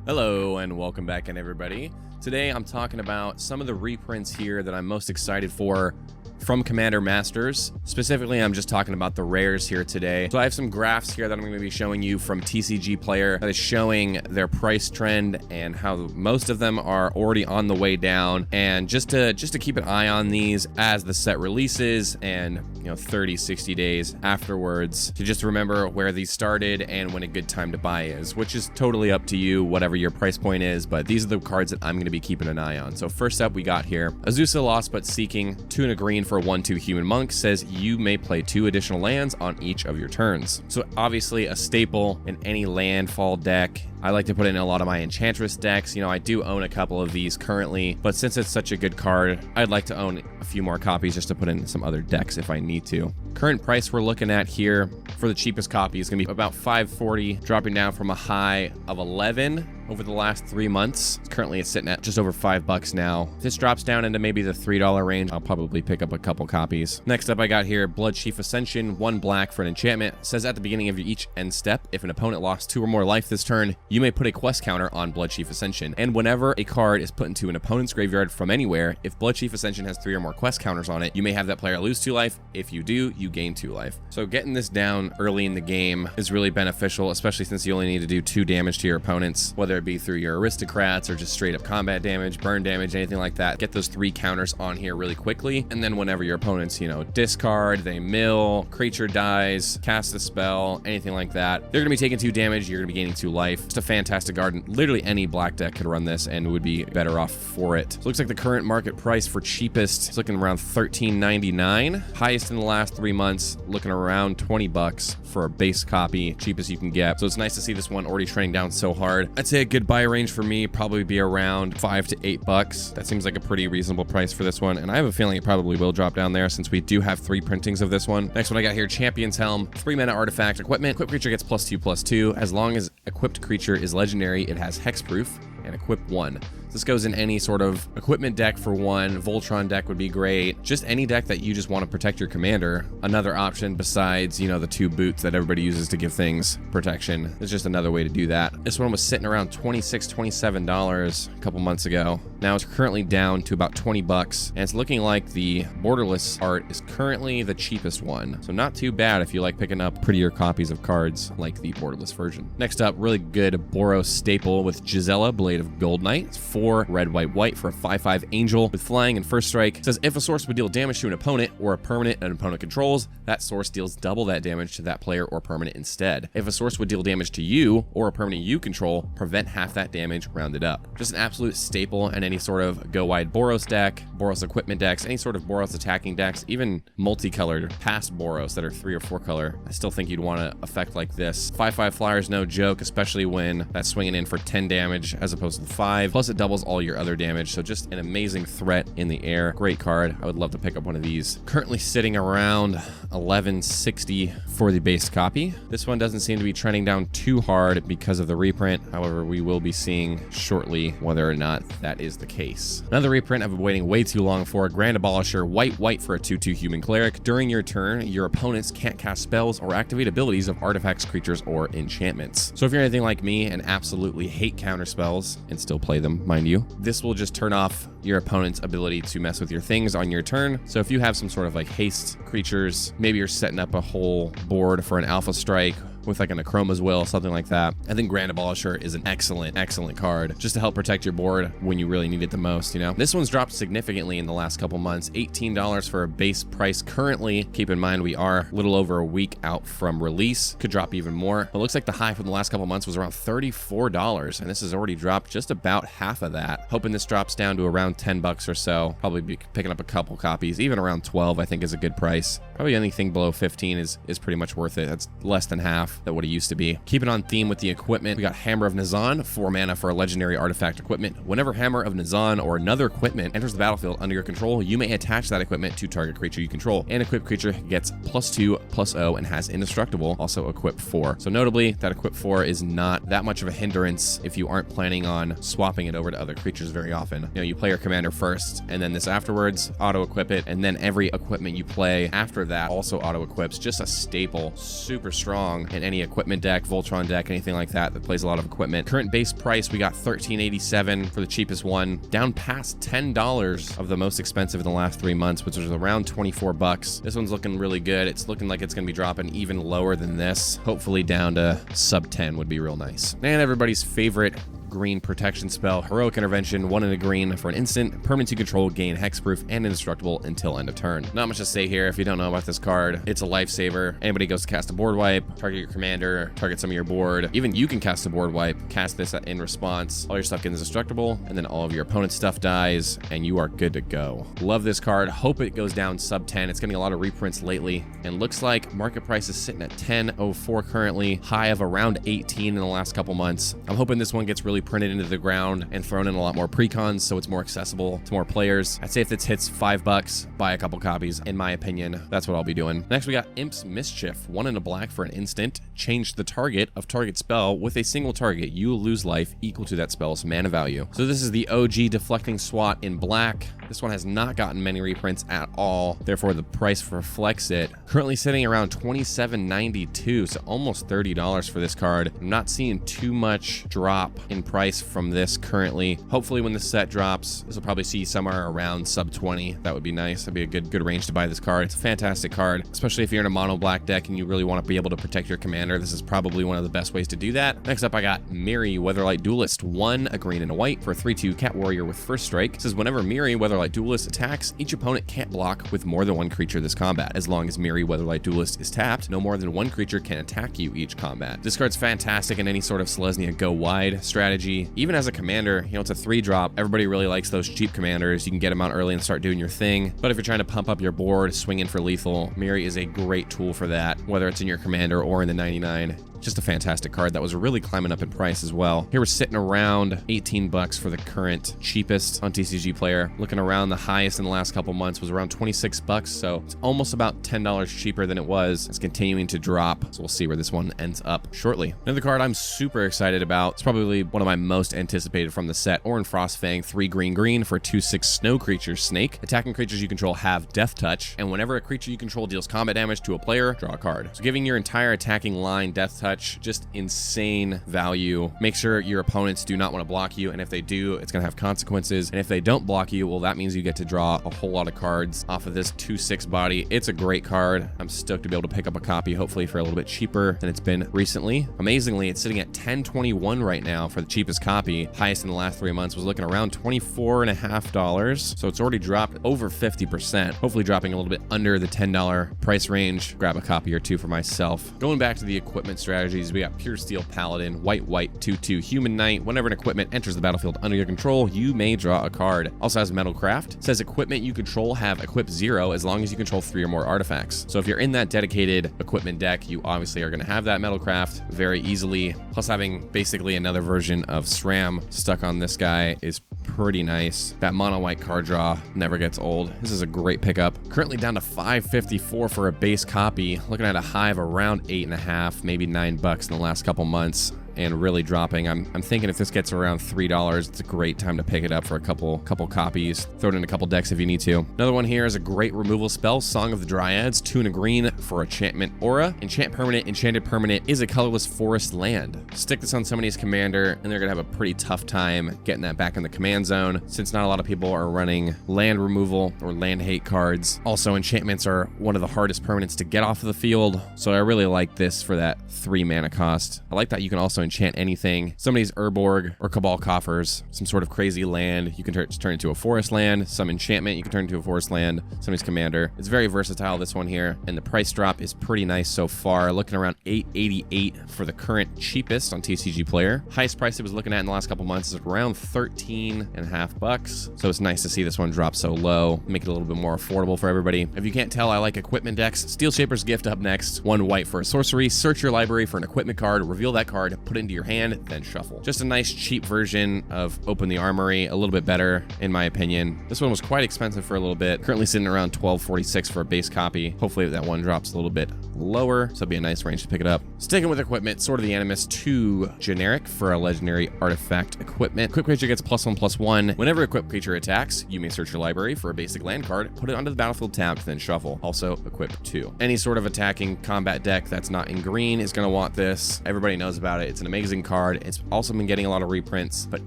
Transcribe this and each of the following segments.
Hello and welcome back in, everybody. Today I'm talking about some of the reprints here that I'm most excited for from Commander Masters. Specifically, I'm just talking about the rares here today. So I have some graphs here that I'm going to be showing you from TCG Player that is showing their price trend and how most of them are already on the way down. And just to keep an eye on these as the set releases and 30, 60 days afterwards, to just remember where these started and when a good time to buy is, which is totally up to you, whatever your price point is. But these are the cards that I'm going to be keeping an eye on. So first up, we got here Azusa Lost But Seeking, 2 and a green for a 1/2 human monk, says you may play 2 additional lands on each of your turns. So obviously a staple in any landfall deck. I like to put it in a lot of my Enchantress decks. I do own a couple of these currently, but since it's such a good card, I'd like to own a few more copies just to put in some other decks if I need to. Current price we're looking at here for the cheapest copy is going to be about $5.40, dropping down from a high of $11 over the last 3 months. Currently it's sitting at just over $5 now. If this drops down into maybe the $3 range, I'll probably pick up a couple copies. Next up, I got here Bloodchief Ascension, 1 black for an enchantment. It says at the beginning of each end step, if an opponent lost 2 or more life this turn, you may put a quest counter on Bloodchief Ascension. And whenever a card is put into an opponent's graveyard from anywhere, if Bloodchief Ascension has 3 or more quest counters on it, you may have that player lose 2 life. If you do, you gain 2 life. So getting this down early in the game is really beneficial, especially since you only need to do 2 damage to your opponents, whether it be through your aristocrats or just straight up combat damage, burn damage, anything like that. Get those 3 counters on here really quickly, and then whenever your opponents, discard, they mill, creature dies, cast a spell, anything like that, they're gonna be taking 2 damage, you're gonna be gaining 2 life. Just a fantastic card. Literally any black deck could run this and would be better off for it. So it looks like the current market price for cheapest is looking around $13.99. Highest in the last 3 months, looking around $20 for a base copy, cheapest you can get. So it's nice to see this one already trending down so hard. I'd say a good buy range for me probably be around $5 to $8. That seems like a pretty reasonable price for this one, and I have a feeling it probably will drop down there since we do have 3 printings of this one. Next one I got here, Champion's Helm, 3 mana artifact equipment. Equipped creature gets +2/+2. As long as equipped creature is legendary, it has hexproof and equip 1. This goes in any sort of equipment deck for 1. Voltron deck would be great. Just any deck that you just want to protect your commander. Another option besides, the 2 boots that everybody uses to give things protection. It's just another way to do that. This one was sitting around $26, $27 a couple months ago. Now it's currently down to about $20, and it's looking like the borderless art is currently the cheapest one. So not too bad if you like picking up prettier copies of cards like the borderless version. Next up, really good Boros staple with Gisela, Blade of Gold Knight. It's 4 red, white, white for a 5/5 angel with flying and first strike. It says if a source would deal damage to an opponent or a permanent an opponent controls, that source deals double that damage to that player or permanent instead. If a source would deal damage to you or a permanent you control, prevent half that damage rounded up. Just an absolute staple in any sort of go wide Boros deck, Boros equipment decks, any sort of Boros attacking decks, even multicolored past Boros that are 3 or 4 color. I still think you'd want to effect like this. 5/5 flyers, no joke, especially when that's swinging in for 10 damage as opposed to the 5. Plus it doubles all your other damage, so just an amazing threat in the air. Great card. I would love to pick up one of these. Currently sitting around $11.60 for the base copy. This one doesn't seem to be trending down too hard because of the reprint. However, we will be seeing shortly whether or not that is the case. Another reprint I've been waiting way too long for, Grand Abolisher, white, white for a 2/2 human cleric. During your turn, your opponents can't cast spells or activate abilities of artifacts, creatures, or enchantments. So if you're anything like me and absolutely hate counter spells and still play them, mind you, this will just turn off your opponent's ability to mess with your things on your turn. So if you have some sort of like haste creatures, maybe you're setting up a whole board for an Alpha Strike with like an Akroma's Will, something like that, I think Grand Abolisher is an excellent card just to help protect your board when you really need it the most, This one's dropped significantly in the last couple months, $18 for a base price currently. Keep in mind we are a little over a week out from release, could drop even more. But it looks like the high from the last couple months was around $34, and this has already dropped just about half of that. Hoping this drops down to around $10 or so. Probably be picking up a couple copies, even around 12 I think is a good price. Probably anything below 15 is pretty much worth it. That's less than half that what it used to be. Keeping on theme with the equipment, we got Hammer of Nazan, 4 mana for a legendary artifact equipment. Whenever Hammer of Nazan or another equipment enters the battlefield under your control, you may attach that equipment to target creature you control. An equipped creature gets +2/+0 and has indestructible, also equip 4. So notably, that equip 4 is not that much of a hindrance if you aren't planning on swapping it over to other creatures very often. You play your commander first, and then this afterwards, auto-equip it, and then every equipment you play after that also auto-equips. Just a staple, super strong in any equipment deck, Voltron deck, anything like that plays a lot of equipment. Current base price, we got $13.87 for the cheapest one, down past $10 of the most expensive in the last 3 months, which was around 24 bucks. This one's looking really good. It's looking like it's going to be dropping even lower than this. Hopefully down to sub 10 would be real nice. And everybody's favorite green protection spell, Heroic Intervention, 1 in a green for an instant. Permanents you control gain hexproof and indestructible until end of turn. Not much to say here if you don't know about this card. It's a lifesaver. Anybody goes to cast a board wipe, target your commander, target some of your board. Even you can cast a board wipe, cast this in response. All your stuff gets indestructible, and then all of your opponent's stuff dies, and you are good to go. Love this card. Hope it goes down sub 10. It's getting a lot of reprints lately, and looks like market price is sitting at 10.04 currently, high of around 18 in the last couple months. I'm hoping this one gets really printed into the ground and thrown in a lot more precons so it's more accessible to more players. I'd say if this hits $5, buy a couple copies. In my opinion, that's what I'll be doing. Next, we got Imp's Mischief, 1 in a black for an instant. Change the target of target spell with a single target. You will lose life equal to that spell's mana value. So this is the OG Deflecting Swat in black. This one has not gotten many reprints at all, therefore the price reflects it. Currently sitting around $27.92, so almost $30 for this card. I'm not seeing too much drop in price from this currently. Hopefully when the set drops, this will probably see somewhere around sub 20. That would be nice. That'd be a good range to buy this card. It's a fantastic card, especially if you're in a mono black deck and you really want to be able to protect your commander. This is probably one of the best ways to do that. Next up, I got Miri, Weatherlight Duelist, 1, a green and a white for a 3/2 cat warrior with first strike. It says whenever Miri, Weatherlight Duelist attacks, each opponent can't block with more than 1 creature this combat. As long as Miri, Weatherlight Duelist is tapped, no more than 1 creature can attack you each combat. This card's fantastic in any sort of Selesnya go wide strategy. Even as a commander, you know, it's a 3-drop. Everybody really likes those cheap commanders. You can get them out early and start doing your thing. But if you're trying to pump up your board, swing in for lethal, Miri is a great tool for that, whether it's in your commander or in the 99. Just a fantastic card that was really climbing up in price as well. Here we're sitting around 18 bucks for the current cheapest on TCG Player. Looking around, the highest in the last couple months was around 26 bucks, so it's almost about $10 cheaper than it was. It's continuing to drop, so we'll see where this one ends up shortly. Another card I'm super excited about. It's probably one of my most anticipated from the set. Orin Frostfang, 3 green for a 2/6 snow creature snake. Attacking creatures you control have Death Touch, and whenever a creature you control deals combat damage to a player, draw a card. So giving your entire attacking line Death Touch, just insane value. Make sure your opponents do not want to block you, and if they do, it's going to have consequences. And if they don't block you, well, that means you get to draw a whole lot of cards off of this 2/6 body. It's a great card. I'm stoked to be able to pick up a copy, hopefully for a little bit cheaper than it's been recently. Amazingly, it's sitting at $10.21 right now for the cheapest copy. Highest in the last 3 months was looking around $24.50, so it's already dropped over 50%. Hopefully dropping a little bit under the $10 price range. Grab a copy or two for myself. Going back to the equipment strategies, we got Pure Steel Paladin, white 2/2 Human Knight. Whenever an equipment enters the battlefield under your control, you may draw a card. Also has Metalcraft. It says equipment you control have equip 0 as long as you control 3 or more artifacts. So if you're in that dedicated equipment deck, you obviously are going to have that Metalcraft very easily. Plus having basically another version of SRAM stuck on this guy is pretty nice. That mono white card draw never gets old. This is a great pickup. Currently down to $5.54 for a base copy. Looking at a high of around 8.5, maybe $9 in the last couple months, and really dropping. I'm thinking if this gets around $3, it's a great time to pick it up for a couple copies. Throw it in a couple decks if you need to. Another one here is a great removal spell, Song of the Dryads, 2 and a green for Enchantment Aura. Enchant permanent, enchanted permanent is a colorless forest land. Stick this on somebody's commander, and they're gonna have a pretty tough time getting that back in the command zone, since not a lot of people are running land removal or land hate cards. Also, enchantments are one of the hardest permanents to get off of the field, so I really like this for that 3 mana cost. I like that you can also enchant anything. Somebody's Urborg or Cabal Coffers, some sort of crazy land, you can turn into a forest land. Some enchantment, you can turn into a forest land. Somebody's commander. It's very versatile, this one here, and the price drop is pretty nice so far. Looking around $8.88 for the current cheapest on TCG Player. Highest price it was looking at in the last couple months is around $13.50, so it's nice to see this one drop so low, make it a little bit more affordable for everybody. If you can't tell, I like equipment decks. Steel Shaper's Gift up next. 1 white for a sorcery. Search your library for an equipment card, reveal that card, put put it into your hand, then shuffle. Just a nice cheap version of Open the Armory, a little bit better in my opinion. This one was quite expensive for a little bit, currently sitting around $12.46 for a base copy. Hopefully that one drops a little bit lower, so it'll be a nice range to pick it up. Sticking with equipment, Sword of the Animus 2 generic for a legendary artifact equipment. Equip creature gets +1/+1. Whenever equipped creature attacks, you may search your library for a basic land card, put it onto the battlefield tabbed, then shuffle. Also equip 2. Any sort of attacking combat deck that's not in green is going to want this. Everybody knows about it. It's an amazing card. It's also been getting a lot of reprints, but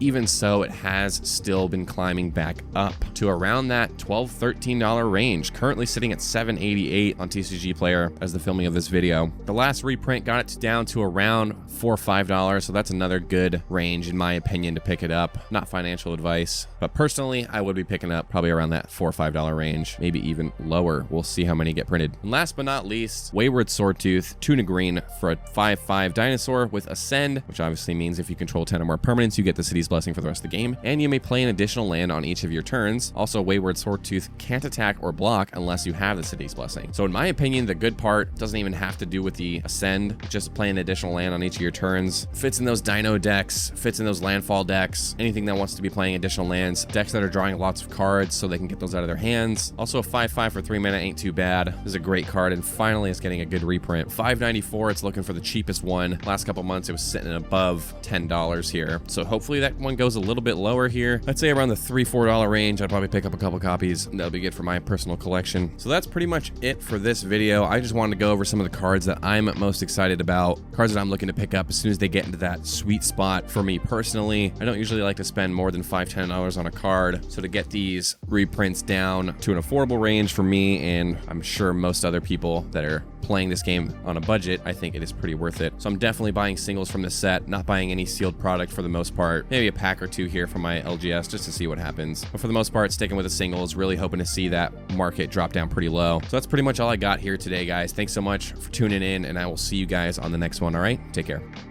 even so, it has still been climbing back up to around that $12-13 range, currently sitting at $7.88 on TCG Player as the filming of this video. The last reprint got it down to around $4 or $5, so that's another good range in my opinion to pick it up. Not financial advice, but personally I would be picking up probably around that $4 or $5 range, maybe even lower. We'll see how many get printed. And last but not least, Wayward Swordtooth, tuna green for a 5/5 dinosaur with Ascend, which obviously means if you control 10 or more permanents, you get the City's Blessing for the rest of the game, and you may play an additional land on each of your turns. Also, Wayward Swordtooth can't attack or block unless you have the City's Blessing. So in my opinion, the good part doesn't even have to do with the Ascend, just playing an additional land on each of your turns. Fits in those dino decks, fits in those landfall decks, anything that wants to be playing additional lands, decks that are drawing lots of cards so they can get those out of their hands. Also, a 5/5 for 3 mana ain't too bad. This is a great card, and finally it's getting a good reprint. $5.94, it's looking for the cheapest one. Last couple months it was sitting above $10 here, so hopefully that one goes a little bit lower here. I'd say around the $3-4 range. I'd probably pick up a couple copies. That'll be good for my personal collection. So that's pretty much it for this video. I just wanted to go over some of the cards that I'm most excited about, cards that I'm looking to pick up as soon as they get into that sweet spot for me personally. I don't usually like to spend more than $5-10 on a card, so to get these reprints down to an affordable range for me, and I'm sure most other people that are playing this game on a budget, I think it is pretty worth it. So I'm definitely buying singles from the set, not buying any sealed product for the most part. Maybe a pack or two here from my LGS just to see what happens. But for the most part, sticking with the singles, really hoping to see that market drop down pretty low. So that's pretty much all I got here today, guys. Thanks so much for tuning in, and I will see you guys on the next one, all right? Take care.